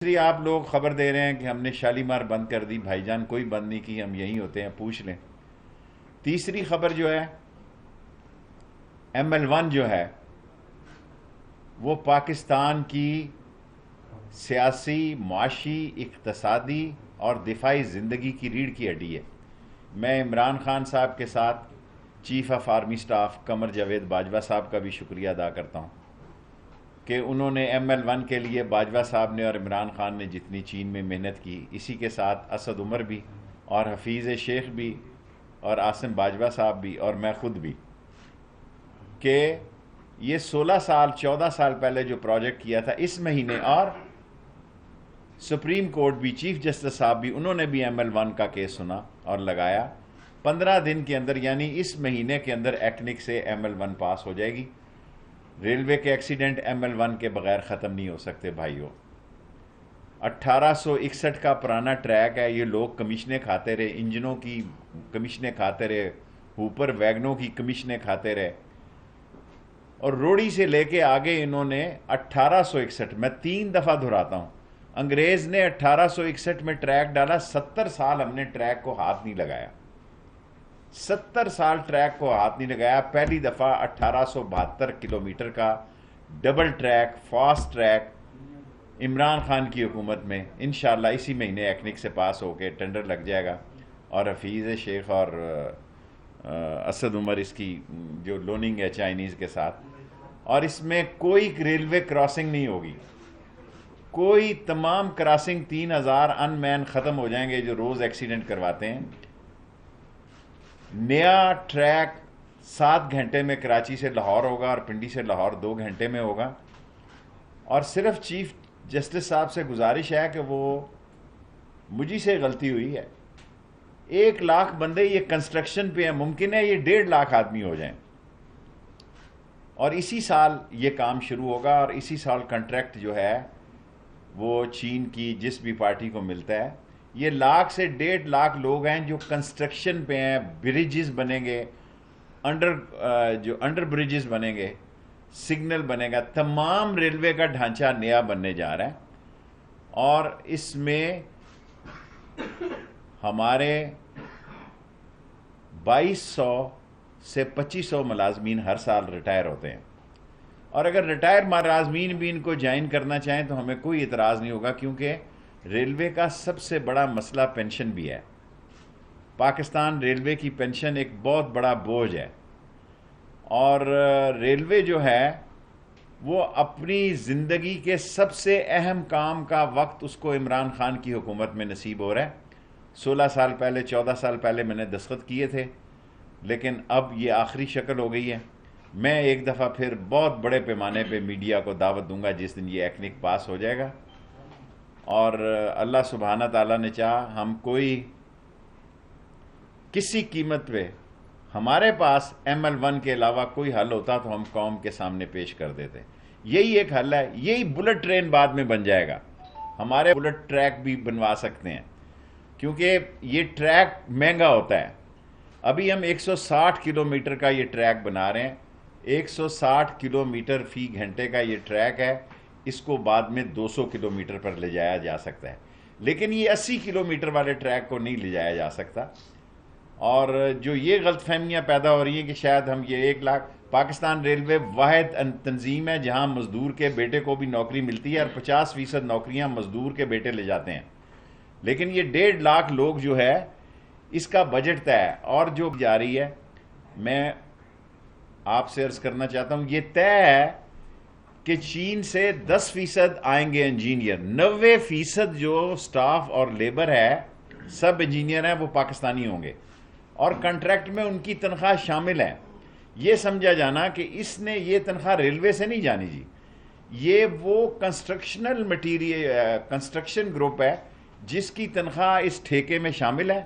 دوسری آپ لوگ خبر دے رہے ہیں کہ ہم نے شالیمار بند کر دی. بھائی جان کوئی بند نہیں کی، ہم یہیں ہوتے ہیں، پوچھ لیں. تیسری خبر جو ہے ML1 جو ہے وہ پاکستان کی سیاسی، معاشی، اقتصادی اور دفاعی زندگی کی ریڑھ کی ہڈی ہے. میں عمران خان صاحب کے ساتھ chief of army staff Qamar Javed Bajwa صاحب کا بھی شکریہ ادا کرتا ہوں کہ انہوں نے ML1 کے لیے باجوہ صاحب نے اور عمران خان نے جتنی چین میں محنت کی، اسی کے ساتھ اسد عمر بھی اور حفیظ شیخ بھی اور عاصم باجوہ صاحب بھی اور میں خود بھی، کہ یہ 16 سال 14 سال پہلے جو پروجیکٹ کیا تھا اس مہینے، اور سپریم کورٹ بھی، چیف جسٹس صاحب بھی، انہوں نے بھی ML1 کا کیس سنا اور لگایا. 15 دن کے اندر، یعنی اس مہینے کے اندر ایکنک سے ML1 پاس ہو جائے گی. ریلوے کے ایکسیڈنٹ ML1 کے بغیر ختم نہیں ہو سکتے بھائیوں. 1861 کا پرانا ٹریک ہے، یہ لوگ کمیشنیں کھاتے رہے، انجنوں کی کمیشنیں کھاتے رہے، ہوپر ویگنوں کی کمیشنیں کھاتے رہے، اور روڑی سے لے کے آگے انہوں نے 1861، میں 3 دفعہ دہراتا ہوں، انگریز نے 1861 میں ٹریک ڈالا. 70 سال ہم نے ٹریک کو ہاتھ نہیں لگایا، 70 سال ٹریک کو ہاتھ نہیں لگایا. پہلی دفعہ 1872 کلومیٹر کا double track, fast track Imran Khan کی حکومت میں انشاءاللہ اسی مہینے ایکنک سے پاس ہو کے ٹینڈر لگ جائے گا. اور حفیظ شیخ اور اسد عمر اس کی جو لوننگ ہے چائنیز کے ساتھ، اور اس میں کوئی ریلوے کراسنگ نہیں ہوگی، کوئی، تمام کراسنگ 3000 ان مین ختم ہو جائیں گے جو روز ایکسیڈنٹ کرواتے ہیں. نیا ٹریک 7 گھنٹے میں کراچی سے لاہور ہوگا اور پنڈی سے لاہور 2 گھنٹے میں ہوگا. اور صرف چیف جسٹس صاحب سے گزارش ہے کہ وہ، مجھے سے غلطی ہوئی ہے، 1 لاکھ بندے یہ کنسٹرکشن پہ ہیں، ممکن ہے یہ 1.5 لاکھ آدمی ہو جائیں، اور اسی سال یہ کام شروع ہوگا. اور اسی سال کنٹریکٹ جو ہے وہ چین کی جس بھی پارٹی کو ملتا ہے. یہ 1 سے 1.5 لاکھ لوگ ہیں جو کنسٹرکشن پہ ہیں. بریجز بنیں گے، جو انڈر بریجز بنیں گے، سگنل بنے گا، تمام ریلوے کا ڈھانچہ نیا بننے جا رہا ہے. اور اس میں ہمارے 2200 سے 2500 ملازمین ہر سال ریٹائر ہوتے ہیں، اور اگر ریٹائر ملازمین بھی ان کو جوائن کرنا چاہیں تو ہمیں کوئی اعتراض نہیں ہوگا، کیونکہ ریلوے کا سب سے بڑا مسئلہ پینشن بھی ہے. پاکستان ریلوے کی پینشن ایک بہت بڑا بوجھ ہے، اور ریلوے جو ہے وہ اپنی زندگی کے سب سے اہم کام کا وقت اس کو عمران خان کی حکومت میں نصیب ہو رہا ہے. 16 سال پہلے، 14 سال پہلے میں نے دستخط کیے تھے، لیکن اب یہ آخری شکل ہو گئی ہے. میں ایک دفعہ پھر بہت بڑے پیمانے پہ میڈیا کو دعوت دوں گا جس دن یہ ایکنک پاس ہو جائے گا، اور اللہ سبحانہ تعالیٰ نے چاہا ہم کوئی کسی قیمت پہ، ہمارے پاس ML1 کے علاوہ کوئی حل ہوتا تو ہم قوم کے سامنے پیش کر دیتے. یہی ایک حل ہے. یہی بلٹ ٹرین بعد میں بن جائے گا، ہمارے بلٹ ٹریک بھی بنوا سکتے ہیں، کیونکہ یہ ٹریک مہنگا ہوتا ہے. ابھی ہم 160 کلومیٹر کا یہ ٹریک بنا رہے ہیں، 160 کلومیٹر فی گھنٹے کا یہ ٹریک ہے. اس کو بعد میں 200 کلومیٹر پر لے جایا جا سکتا ہے، لیکن یہ 80 کلومیٹر والے ٹریک کو نہیں لے جایا جا سکتا. اور جو یہ غلط فہمیاں پیدا ہو رہی ہیں کہ شاید ہم یہ 1 لاکھ، پاکستان ریلوے واحد تنظیم ہے جہاں مزدور کے بیٹے کو بھی نوکری ملتی ہے، اور 50% نوکریاں مزدور کے بیٹے لے جاتے ہیں. لیکن یہ 1.5 لاکھ لوگ جو ہے اس کا بجٹ طے ہے، اور جو جا رہی ہے، میں آپ سے عرض کرنا چاہتا ہوں، یہ طے ہے کہ چین سے 10% آئیں گے انجینئر، 90% جو سٹاف اور لیبر ہے، سب انجینئر ہیں، وہ پاکستانی ہوں گے، اور کنٹریکٹ میں ان کی تنخواہ شامل ہے. یہ سمجھا جانا کہ اس نے یہ تنخواہ ریلوے سے نہیں جانی جی، یہ وہ کنسٹرکشنل مٹیریل کنسٹرکشن گروپ ہے جس کی تنخواہ اس ٹھیکے میں شامل ہے.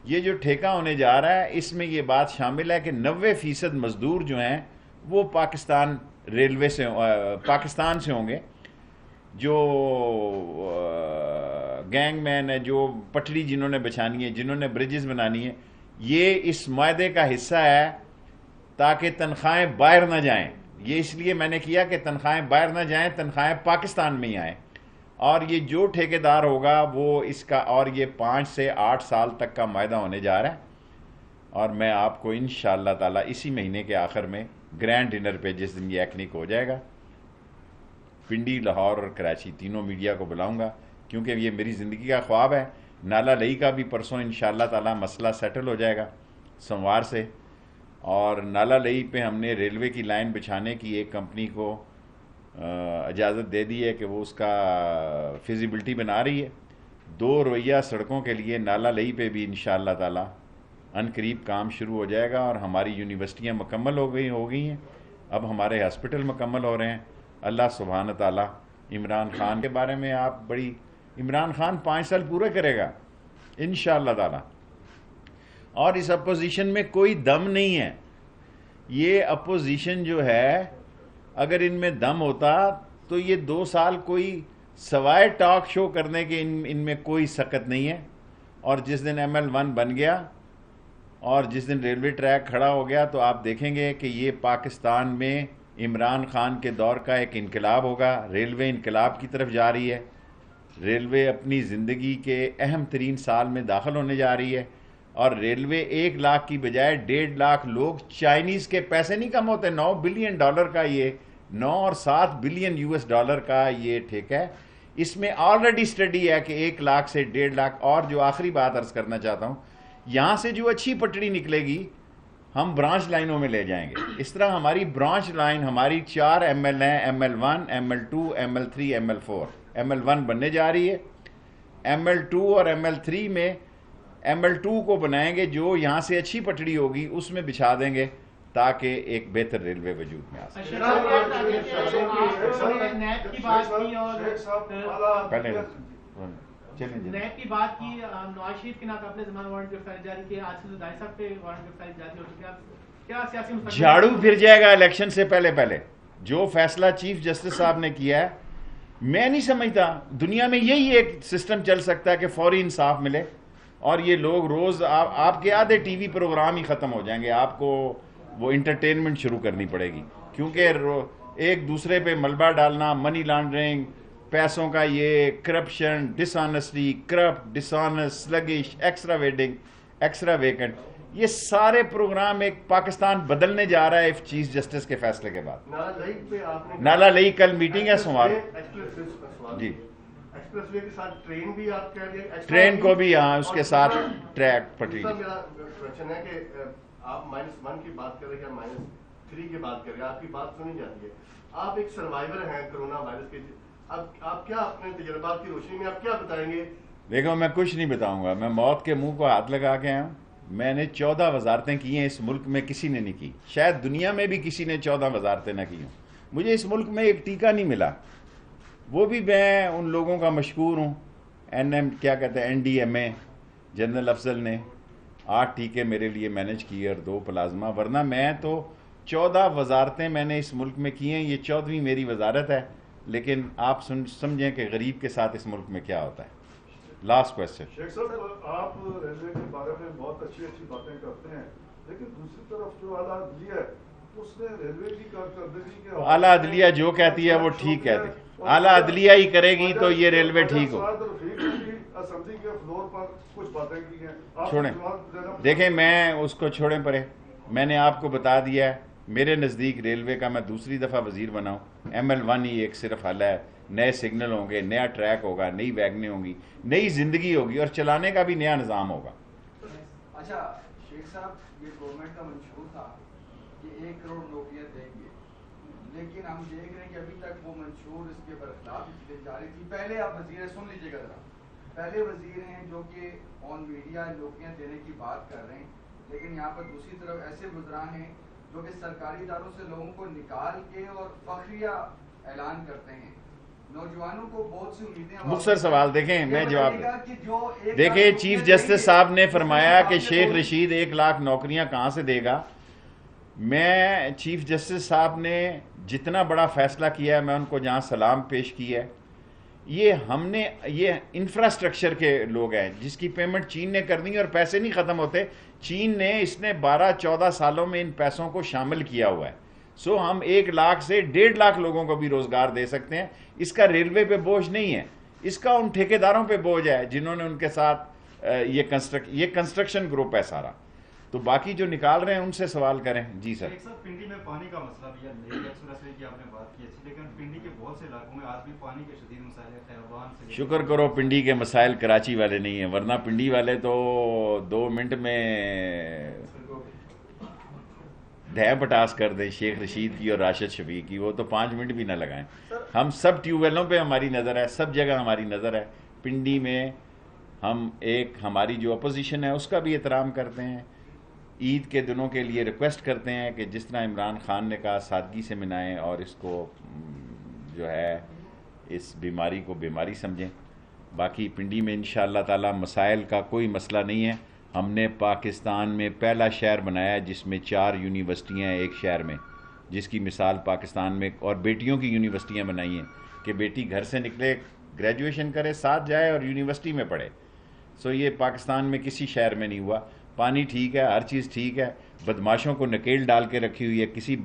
یہ جو ٹھیکہ ہونے جا رہا ہے اس میں یہ بات شامل ہے کہ 90% مزدور جو ہیں وہ پاکستان ریلوے سے، پاکستان سے ہوں گے. جو گینگ مین ہے، جو پٹڑی جنہوں نے بچھانی ہے، جنہوں نے بریجز بنانی ہے، یہ اس معاہدے کا حصہ ہے تاکہ تنخواہیں باہر نہ جائیں. یہ اس لیے میں نے کیا کہ تنخواہیں باہر نہ جائیں، تنخواہیں پاکستان میں ہی آئیں. اور یہ جو ٹھیکیدار ہوگا وہ اس کا، اور یہ 5 سے 8 سال تک کا معاہدہ ہونے جا رہا ہے، اور میں آپ کو انشاءاللہ تعالیٰ اسی مہینے کے آخر میں گرینڈ ڈنر پہ، جس دن یہ ایکنک ہو جائے گا، پنڈی، لاہور اور کراچی تینوں میڈیا کو بلاؤں گا، کیونکہ یہ میری زندگی کا خواب ہے۔ نالا لئی کا بھی پرسوں انشاءاللہ تعالیٰ مسئلہ سیٹل ہو جائے گا سوموار سے، اور نالا لئی پہ ہم نے ریلوے کی لائن بچھانے کی ایک کمپنی کو اجازت دے دی ہے کہ وہ اس کا فیزیبلٹی بنا رہی ہے۔ 2 رویہ سڑکوں کے لیے نالا لئی پہ بھی انشاءاللہ تعالیٰ قریب کام شروع ہو جائے گا، اور ہماری یونیورسٹیاں مکمل ہو گئی ہیں، اب ہمارے ہاسپٹل مکمل ہو رہے ہیں۔ اللہ سبحانہ تعالیٰ عمران خان کے بارے میں آپ بڑی، عمران خان 5 سال پورے کرے گا انشاءاللہ تعالیٰ، اور اس اپوزیشن میں کوئی دم نہیں ہے۔ یہ اپوزیشن جو ہے، اگر ان میں دم ہوتا تو یہ 2 سال کوئی سوائے ٹاک شو کرنے کے ان میں کوئی سکت نہیں ہے۔ اور جس دن ML1 بن گیا اور جس دن ریلوے ٹریک کھڑا ہو گیا تو آپ دیکھیں گے کہ یہ پاکستان میں عمران خان کے دور کا ایک انقلاب ہوگا۔ ریلوے انقلاب کی طرف جا رہی ہے، ریلوے اپنی زندگی کے اہم ترین سال میں داخل ہونے جا رہی ہے، اور ریلوے 1 لاکھ کی بجائے 1.5 لاکھ لوگ، چائنیز کے پیسے نہیں کم ہوتے، $9 بلین کا یہ 9 اور 7 بلین US کا یہ ٹھیکہ ہے۔ اس میں آلریڈی اسٹڈی ہے کہ 1 لاکھ سے 1.5 لاکھ، اور جو آخری بات عرض کرنا چاہتا ہوں، یہاں سے جو اچھی پٹڑی نکلے گی ہم برانچ لائنوں میں لے جائیں گے۔ اس طرح ہماری برانچ لائن، ہماری 4 ML ہیں، ML1 ML2 ML3 ML4، ML1 بننے جا رہی ہے، ML2 اور ML3 میں ML2 کو بنائیں گے، جو یہاں سے اچھی پٹڑی ہوگی اس میں بچھا دیں گے تاکہ ایک بہتر ریلوے وجود میں آ سکے۔ نیب کی بات کی، نواز شریف کے نام اپنے زمانہ وارنٹ گرفتاری جاری کی، آج سے دائی صاحب پہ وارنٹ گرفتاری جاری ہو چکی ہے، کیا سیاسی مستقبل جھاڑو پھر جائے گا الیکشن سے پہلے۔ جو فیصلہ چیف جسٹس صاحب نے کیا ہے، میں نہیں سمجھتا دنیا میں یہی ایک سسٹم چل سکتا ہے کہ فوری انصاف ملے، اور یہ لوگ روز آپ کے آدھے ٹی وی پروگرام ہی ختم ہو جائیں گے، آپ کو وہ انٹرٹینمنٹ شروع کرنی پڑے گی، کیونکہ ایک دوسرے پہ ملبہ ڈالنا، منی لانڈرنگ، پیسوں کا یہ corruption, dishonesty, corrupt, dishonest, sluggish, extra waiting, extra vacant, یہ سارے پروگرام ایک پاکستان بدلنے جا رہا ہے چیف جسٹس کے فیصلے کے بعد۔ نالا لئی کل میٹنگ ہے سوموار، جی ایکسپریس وے کے ساتھ ٹرین بھی آپ کہہ رہے ہیں، ٹرین کو بھی، ہاں اس کے ساتھ ٹریک پٹری۔ میرا کوشچن ہے کہ آپ -1 کی بات کر رہے ہیں، -3 کی بات کر رہے ہیں، آپ کی بات سنی جاتی ہے، آپ ایک سروائیور ہیں کرونا وائرس کے، اب آپ کیا اپنے تجربات کی روشنی میں آپ کیا بتائیں گے؟ دیکھو میں کچھ نہیں بتاؤں گا، میں موت کے منہ کو ہاتھ لگا کے آیا ہوں۔ میں نے 14 وزارتیں کی ہیں، اس ملک میں کسی نے نہیں کی، شاید دنیا میں بھی کسی نے 14 وزارتیں نہ کی ہوں۔ مجھے اس ملک میں ایک ٹیکہ نہیں ملا، وہ بھی میں ان لوگوں کا مشکور ہوں، کیا کہتے ہیں NDMA، جنرل افضل نے 8 ٹیکے میرے لیے مینیج کیے اور 2 پلازمہ، ورنہ میں تو 14 وزارتیں میں نے اس ملک میں کی ہیں، یہ 14ویں میری وزارت ہے۔ لیکن آپ سمجھیں کہ غریب کے ساتھ اس ملک میں کیا ہوتا ہے۔ Last question. شیخ صاحب، آپ ریلوے کے بارے میں بہت اچھی باتیں کرتے ہیں، لیکن دوسری طرف جو اعلیٰ عدلیہ ہے اس نے ریلوے کی کارکردگی کے اعلیٰ عدلیہ جو کہتی ہے وہ ٹھیک کہتی ہے، اعلیٰ عدلیہ ہی کرے گی تو یہ ریلوے ٹھیک ہو۔ اسمبلی کے فلور پر کچھ باتیں کی ہیں، چھوڑیں، دیکھیں میں اس کو چھوڑیں پرے، میں نے آپ کو بتا دیا ہے، میرے نزدیک ریلوے کا میں دوسری دفعہ وزیر بنا ہوں، ML1 ہی ایک صرف حل ہے، نئے سگنل ہوں گے، نیا ٹریک ہوگا، نئی ویگنیں ہوں گی، نئی زندگی ہوگی، اور چلانے کا بھی نیا نظام ہوگا۔ اچھا شیخ صاحب، یہ گورنمنٹ کا منشور تھا کہ 1 کروڑ نوکریاں دیں گے، لیکن ہم دیکھ رہے ہیں کہ ابھی تک وہ منشور اس کے برخلاف چیزیں جاری تھی۔ پہلے آپ وزیر سن لیجیے گا ذرا، پہلے وزیر ہیں جو کہ آن میڈیا نوکریاں دینے کی بات کر رہے ہیں، لیکن یہاں پر دوسری طرف ایسے وزراء ہیں جو کہ سرکاری اداروں سے لوگوں کو نکال کے اور فخریہ اعلان کرتے ہیں۔ نوجوانوں کو بہت سی امیدیں، مختصر سوال دیکھیں، میں جواب دیکھیں، چیف جسٹس صاحب نے فرمایا کہ شیخ رشید 1 لاکھ نوکریاں کہاں سے دے گا۔ میں چیف جسٹس صاحب نے جتنا بڑا فیصلہ کیا ہے، میں ان کو جہاں سلام پیش کیا ہے، یہ انفراسٹرکچر کے لوگ ہیں جس کی پیمنٹ چین نے کرنی ہے، اور پیسے نہیں ختم ہوتے، چین نے اس نے 12-14 سالوں میں ان پیسوں کو شامل کیا ہوا ہے۔ سو ہم 1 لاکھ سے 1.5 لاکھ لوگوں کو بھی روزگار دے سکتے ہیں، اس کا ریلوے پہ بوجھ نہیں ہے۔ اس کا ان ٹھیکیداروں پہ بوجھ ہے جنہوں نے ان کے ساتھ یہ کنسٹرکشن گروپ ہے سارا. تو باقی جو نکال رہے ہیں ان سے سوال کریں. جی سر. ایک ساتھ پنڈی میں پانی کا مسئلہ بھی ہے. لیک ایکسپریس وے کی آپ نے بات کی اچھی، لیکن پنڈی کے بہت سے علاقوں میں آج بھی پانی کے شدید مسائل ہیں. خیابان سے شکر کرو پنڈی کے مسائل کراچی والے نہیں ہیں، ورنہ پنڈی والے تو 2 منٹ میں دھے پٹاس کر دیں شیخ رشید کی اور راشد شفیع کی، وہ تو 5 منٹ بھی نہ لگائیں. ہم سب ٹیوب ویلوں پہ ہماری نظر ہے، سب جگہ ہماری نظر ہے. پنڈی میں ہم ہماری جو اپوزیشن ہے اس کا بھی احترام کرتے ہیں. عید کے دنوں کے لیے ریکویسٹ کرتے ہیں کہ جس طرح عمران خان نے کہا سادگی سے منائیں اور اس کو جو ہے اس بیماری کو بیماری سمجھیں. باقی پنڈی میں انشاءاللہ تعالی مسائل کا کوئی مسئلہ نہیں ہے. ہم نے پاکستان میں پہلا شہر بنایا ہے جس میں 4 یونیورسٹیاں ہیں ایک شہر میں، جس کی مثال پاکستان میں، اور بیٹیوں کی یونیورسٹیاں بنائی ہیں کہ بیٹی گھر سے نکلے گریجویشن کرے ساتھ جائے اور یونیورسٹی میں پڑھے. سو یہ پاکستان میں کسی شہر میں نہیں ہوا. پانی ٹھیک ہے، ہر چیز ٹھیک ہے. بدماشوں کو نکیل ڈال کے رکھی ہوئی ہے. کسی